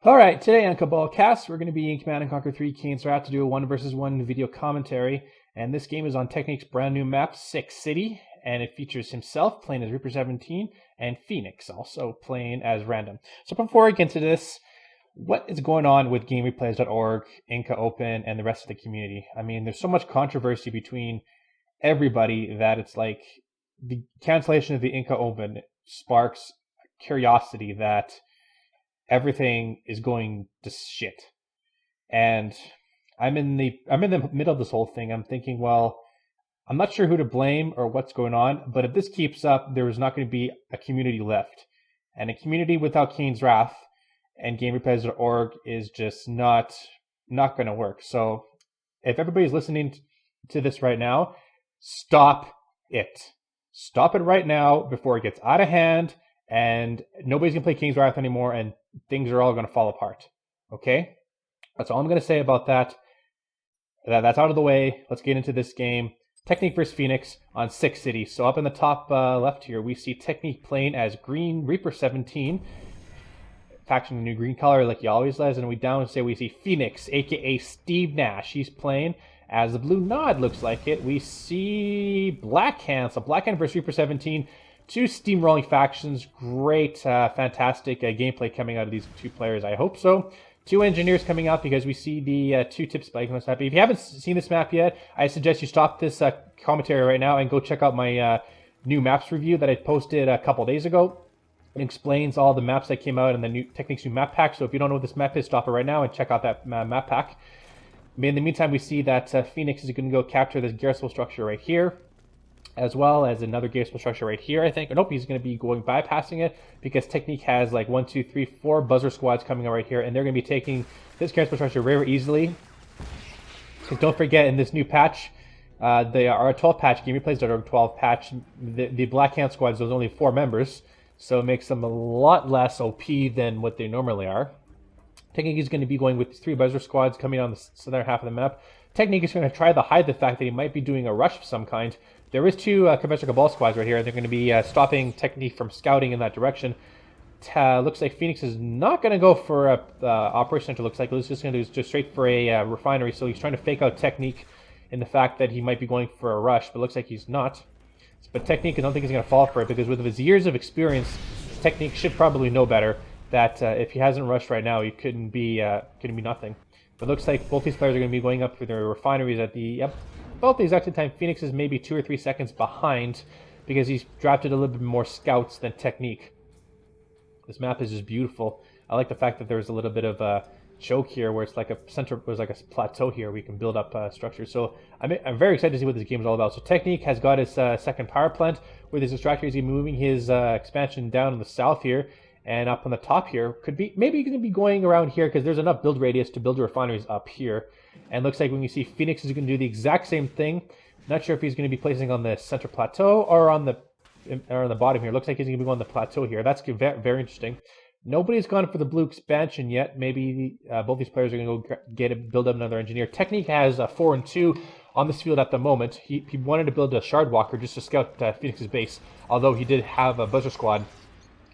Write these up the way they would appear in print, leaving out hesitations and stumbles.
All right, today on Cabal Cast, we're going to be in Command & Conquer 3 Kane's Wrath to do a 1 versus 1 video commentary. And this game is on Technique's brand new map, Six City, and it features himself playing as Reaper 17 and Phoenix also playing as random. So before we get into this, what is going on with GameReplays.org, Inca Open, and the rest of the community? I mean, there's so much controversy between everybody that it's like the cancellation of the Inca Open sparks curiosity that everything is going to shit. And I'm in the middle of this whole thing. I'm thinking, well, I'm not sure who to blame or what's going on, but if this keeps up, there is not going to be a community left. And a community without Kane's Wrath and GameReplays.org is just not going to work. So if everybody's listening to this right now, stop it. Stop it right now before it gets out of hand and nobody's going to play Kane's Wrath anymore and things are all going to fall apart. Okay? That's all I'm going to say about that. That's out of the way. Let's get into this game. Technique versus Phoenix on Six City. So up in the top left here, we see Technique playing as Green Reaper 17. Faction in the new green color like he always does. And we down say we see Phoenix, a.k.a. Steve Nash. He's playing as the Blue Nod, looks like it. We see Black Hand. So Black Hand versus Reaper 17. Two steamrolling factions. Great, fantastic gameplay coming out of these two players. I hope so. Two engineers coming out because we see the two tips spike on this map. If you haven't seen this map yet, I suggest you stop this commentary right now and go check out my new maps review that I posted a couple days ago. It explains all the maps that came out in the new Technique's new map pack. So if you don't know what this map is, stop it right now and check out that map pack. In the meantime, we see that Phoenix is going to go capture this garrison structure right here, as well as another garrison structure right here, I think. Or nope, he's going to be going bypassing it because Technique has like 1, 2, 3, 4 buzzer squads coming out right here, and they're going to be taking this garrison structure very easily. Because don't forget, in this new patch, the R12 patch, GameReplays.org 12 patch, the Black Hand squads, there's only 4 members, so it makes them a lot less OP than what they normally are. Technique is going to be going with 3 buzzer squads coming on the southern half of the map. Technique is going to try to hide the fact that he might be doing a rush of some kind. There is 2 conventional Cabal squads right here. They're going to be stopping Technique from scouting in that direction. Looks like Phoenix is not going to go for a operation center. Looks like he's just going to do just straight for a refinery. So he's trying to fake out Technique in the fact that he might be going for a rush, but looks like he's not. But Technique, I don't think he's going to fall for it because with his years of experience, Technique should probably know better that if he hasn't rushed right now, he couldn't be nothing. But it looks like both these players are going to be going up for their refineries at the about the exact same time. Phoenix is maybe 2 or 3 seconds behind because he's drafted a little bit more scouts than Technique. This map is just beautiful. I like the fact that there's a little bit of a choke here where it's like a center, there's like a plateau here where you can build up structures. So I'm very excited to see what this game is all about. So Technique has got his second power plant with his extractor. He's moving his expansion down in the south here. And up on the top here, maybe he's going to be going around here because there's enough build radius to build refineries up here. And looks like when you see Phoenix is going to do the exact same thing. Not sure if he's going to be placing on the center plateau or on the bottom here. Looks like he's going to be going on the plateau here. That's very interesting. Nobody's gone for the blue expansion yet. Maybe both these players are going to go build up another engineer. Technique has 4 and 2 on this field at the moment. He wanted to build a shard walker just to scout Phoenix's base, although he did have a buzzer squad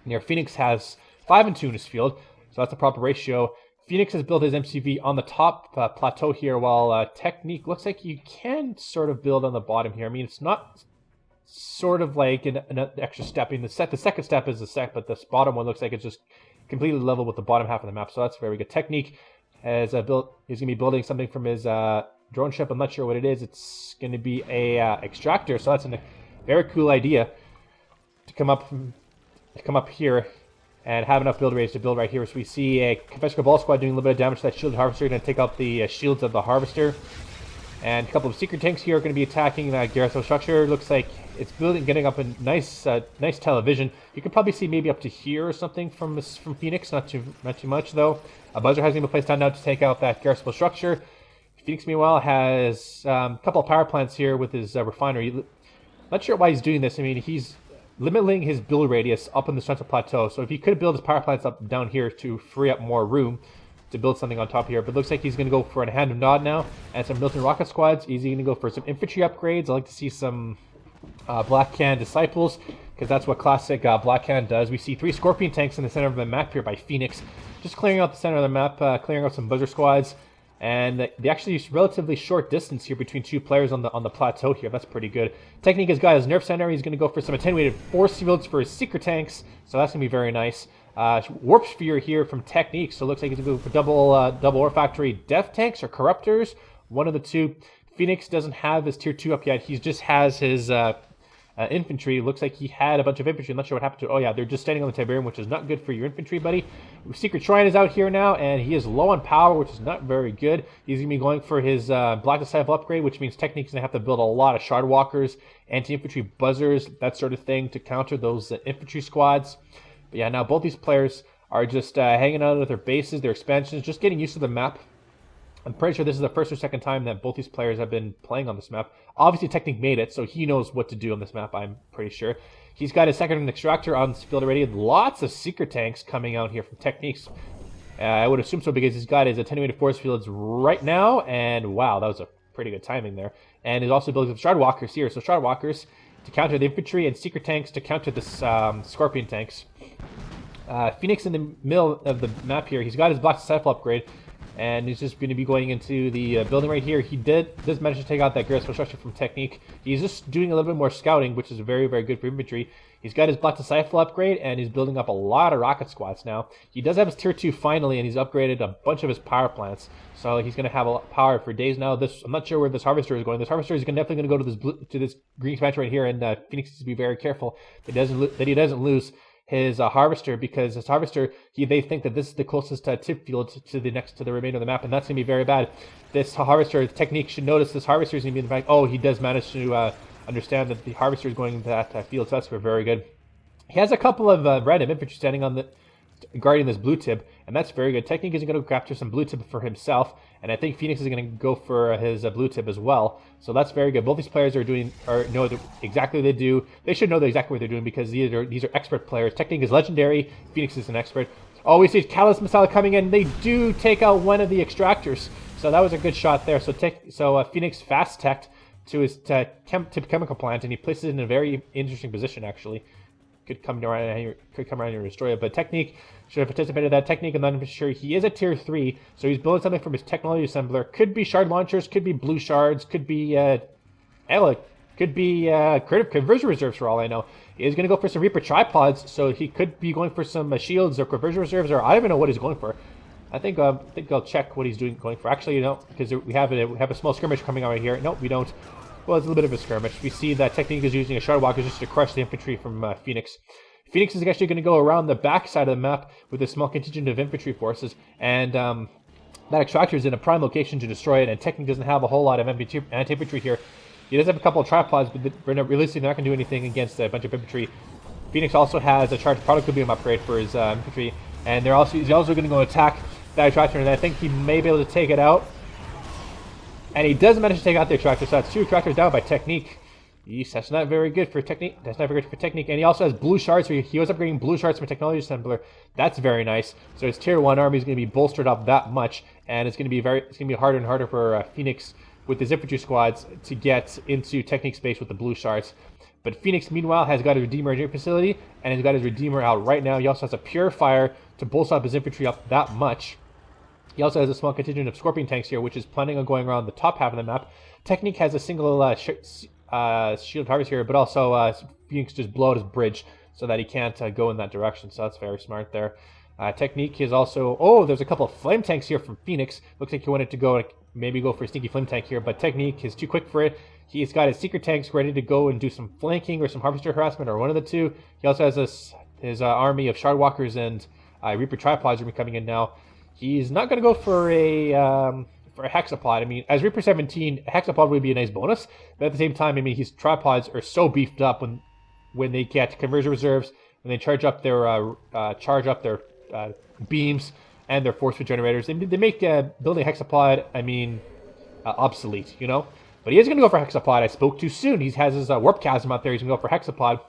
near. Phoenix has 5 and 2 in his field, so that's the proper ratio. Phoenix has built his MCV on the top plateau here, while Technique looks like you can sort of build on the bottom here. I mean, it's not sort of like an extra step. In the second step is the sec, but this bottom one looks like it's just completely level with the bottom half of the map, so that's very good. Technique has he's going to be building something from his drone ship. I'm not sure what it is. It's going to be a extractor, so that's a very cool idea to come up here and have enough build rates to build right here. So we see a conventional ball squad doing a little bit of damage to that shielded harvester. Going to take out the shields of the harvester. And a couple of secret tanks here are going to be attacking that garrison structure. Looks like it's getting up a nice television. You can probably see maybe up to here or something from Phoenix. Not too much though. A buzzer has been placed down now to take out that garrison structure. Phoenix meanwhile has a couple of power plants here with his refinery. Not sure why he's doing this. I mean, he's limiting his build radius up on the central plateau. So if he could build his power plants up down here to free up more room to build something on top here. But it looks like he's going to go for a hand of nod now and some Milton rocket squads. He's going to go for some infantry upgrades. I like to see some Black Hand disciples because that's what classic Blackhand does. We see 3 Scorpion tanks in the center of the map here by Phoenix, just clearing out the center of the map, clearing out some buzzer squads, and they actually use relatively short distance here between 2 players on the plateau here. That's pretty good. Technique has got his nerf center. He's going to go for some attenuated force fields for his secret tanks, so that's going to be very nice. Warp Sphere here from Technique, so it looks like he's going to go for double Ore Factory Death Tanks or Corruptors, one of the two. Phoenix doesn't have his tier 2 up yet. He just has his infantry. Looks like he had a bunch of infantry. I'm not sure what happened to it. Oh yeah, they're just standing on the Tiberium, which is not good for your infantry, buddy. Secret Shrine is out here now, and he is low on power, which is not very good. He's going to be going for his Black Disciple upgrade, which means Technique's going to have to build a lot of Shard Walkers, anti-infantry buzzers, that sort of thing to counter those infantry squads. But yeah, now both these players are just hanging out at their bases, their expansions, just getting used to the map. I'm pretty sure this is the first or second time that both these players have been playing on this map. Obviously, Technique made it, so he knows what to do on this map, I'm pretty sure. He's got his second extractor on this field already. Lots of secret tanks coming out here from Techniques. I would assume so because he's got his attenuated force fields right now, and wow, that was a pretty good timing there. And he's also building some Shard Walkers here. So Shard Walkers to counter the infantry and secret tanks to counter the Scorpion tanks. Phoenix in the middle of the map here. He's got his Black Disciple upgrade, and he's just going to be going into the building right here. He does manage to take out that Garrison structure from Technique. He's just doing a little bit more scouting, which is very, very good for infantry. He's got his Black Disciple upgrade, and he's building up a lot of rocket squads now. He does have his tier 2 finally, and he's upgraded a bunch of his power plants. So he's going to have a lot of power for days now. I'm not sure where this Harvester is going. This Harvester is definitely going to go to this green expansion right here, and Phoenix needs to be very careful that he doesn't lose his Harvester, because his Harvester, they think that this is the closest tip field to the remainder of the map, and that's going to be very bad. This Harvester Technique should notice this Harvester is going to be in the back. Oh, he does manage to understand that the Harvester is going into that field, so that's very good. He has a couple of random infantry standing on guarding this blue tib, and that's very good. Technique is going to capture some blue tib for himself, and I think Phoenix is going to go for his blue tib as well. So that's very good. Both these players know exactly what they do. They should know exactly what they're doing because these are expert players. Technique is legendary. Phoenix is an expert. Oh, we see Callus Missile coming in. They do take out one of the extractors, so that was a good shot there. So Phoenix fast teched to his chemical plant, and he places it in a very interesting position actually. Could come around here and destroy it, but Technique should have participated in that. Technique, I'm not sure. He is a tier 3, so he's building something from his technology assembler. Could be shard launchers, could be blue shards, could be creative conversion reserves for all I know. He is going to go for some Reaper tripods, so he could be going for some shields or conversion reserves, or I don't even know what he's going for. I think I'll check what he's going for. Actually, because we have a small skirmish coming out right here. Nope, we don't. Well, it's a little bit of a skirmish. We see that Technique is using a Shard Walker just to crush the infantry from Phoenix. Phoenix is actually going to go around the back side of the map with a small contingent of infantry forces, and that extractor is in a prime location to destroy it, and Technique doesn't have a whole lot of anti-infantry here. He does have a couple of tripods, but realistically they're not going to do anything against a bunch of infantry. Phoenix also has a charged particle beam upgrade for his infantry, and he's also going to go attack that extractor, and I think he may be able to take it out. And he does manage to take out the extractor, so that's 2 extractors down by Technique. Yes, that's not very good for Technique. And he also has blue shards, so he was upgrading blue shards from technology assembler. That's very nice. So his tier 1 army is going to be bolstered up that much, and it's going to be harder and harder for Phoenix with his infantry squads to get into Technique space with the blue shards. But Phoenix, meanwhile, has got a Redeemer engineering facility, and he's got his Redeemer out right now. He also has a Purifier to bolster up his infantry up that much. He also has a small contingent of Scorpion tanks here, which is planning on going around the top half of the map. Technique has a single shield harvest here, but also Phoenix just blow out his bridge so that he can't go in that direction. So that's very smart there. Technique is also... Oh, there's a couple of flame tanks here from Phoenix. Looks like he wanted to maybe go for a sneaky flame tank here, but Technique is too quick for it. He's got his secret tanks ready to go and do some flanking or some harvester harassment, or one of the two. He also has his army of Shard Walkers and Reaper tripods are coming in now. He's not going to go for a hexapod. I mean, as Reaper 17, a hexapod would be a nice bonus, but at the same time, I mean, his tripods are so beefed up when they get conversion reserves, when they charge up their beams and their force field generators. They make building a hexapod, I mean, obsolete, you know. But he is going to go for hexapod. I spoke too soon. He has his warp chasm out there. He's going to go for hexapod.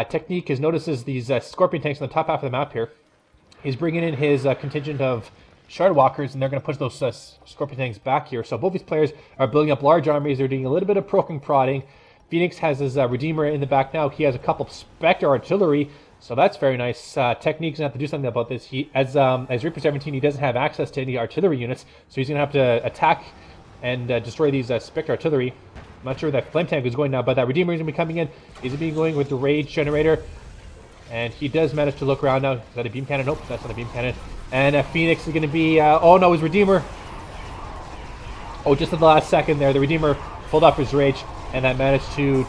Technique notices these Scorpion tanks on the top half of the map here. He's bringing in his contingent of Shard Walkers, and they're going to push those Scorpion tanks back here. So both these players are building up large armies. They're doing a little bit of prodding. Phoenix has his Redeemer in the back now. He has a couple Spectre artillery, so that's very nice. Technique's gonna have to do something about this. He, as Reaper 17, he doesn't have access to any artillery units, so he's gonna have to attack and destroy these Spectre artillery. I'm not sure where that flame tank is going now, but that Redeemer is gonna be coming in. He's gonna be going with the Rage Generator, and he does manage to look around now. Is that a beam cannon? Nope, that's not a beam cannon. And Phoenix is gonna be, oh no, his Redeemer. Oh, just at the last second there, the Redeemer pulled off his Rage, and that managed to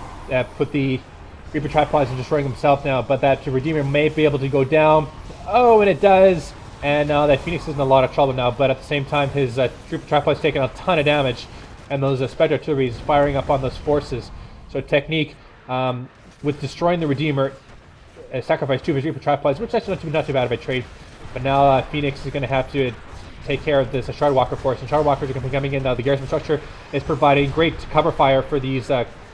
put the Reaper tripods in destroying himself now, but that Redeemer may be able to go down. Oh, and it does. And now that Phoenix is in a lot of trouble now, but at the same time, his Reaper tripod's taking a ton of damage, and those Spectre artillery is firing up on those forces. So Technique, with destroying the Redeemer, sacrificed 2 of his Reaper tripods, which is actually not too bad of a trade. But now Phoenix is going to have to take care of this Shardwalker force, and Shardwalkers are going to be coming in now. The garrison structure is providing great cover fire for these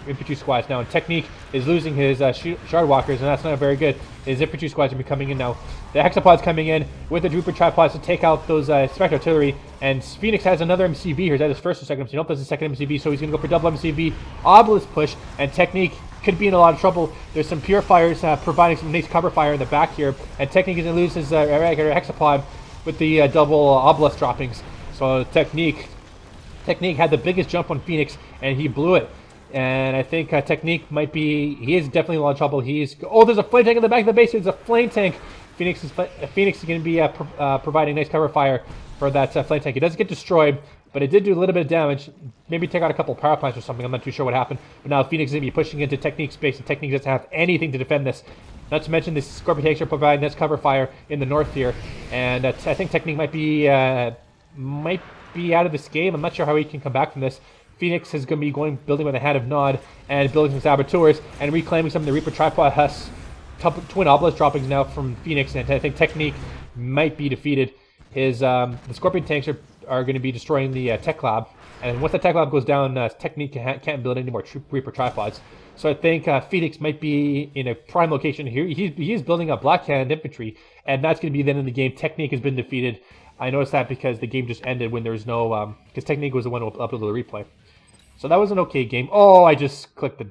infantry squads now, and Technique is losing his Shardwalkers, and that's not very good. His infantry squads are going to be coming in now. The Hexapods coming in with the Reaper tripods to take out those Spectre artillery, and Phoenix has another MCV here. Is that his first or second MCV? Nope, that's his second MCV, so he's going to go for double MCV. Obelisk push, and Technique could be in a lot of trouble. There's some Purifiers providing some nice cover fire in the back here, and Technique is going to lose his regular Hexapod with the double Obelisk droppings. So Technique had the biggest jump on Phoenix, and he blew it. And I think Technique might be, he is definitely in a lot of trouble. Oh, there's a flame tank in the back of the base. There's a flame tank. Phoenix is going to be providing nice cover fire for that flame tank. It doesn't get destroyed, but it did do a little bit of damage. Maybe take out a couple of power plants or something. I'm not too sure what happened. But now Phoenix is going to be pushing into Technique's base, and Technique doesn't have anything to defend this. Not to mention the Scorpion tanks are providing this cover fire in the north here, and I think Technique might be out of this game. I'm not sure how he can come back from this. Phoenix is going to be building with a Hand of Nod and building some Saboteurs and reclaiming some of the Reaper tripod Huss twin Obelisk droppings now from Phoenix, and I think Technique might be defeated. The Scorpion tanks are going to be destroying the Tech Lab, and once the Tech Lab goes down, Technique can't build any more Reaper tripods. So I think Phoenix might be in a prime location here. He is building up Black Hand infantry, and that's going to be the end of the game. Technique has been defeated. I noticed that because the game just ended when there was no, because Technique was the one who uploaded the replay. So that was an okay game. Oh, I just clicked the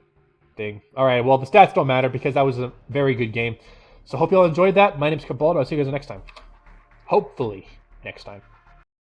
thing. All right, well, the stats don't matter because that was a very good game. So hope you all enjoyed that. My name's Cabal. I'll see you guys next time. Hopefully next time.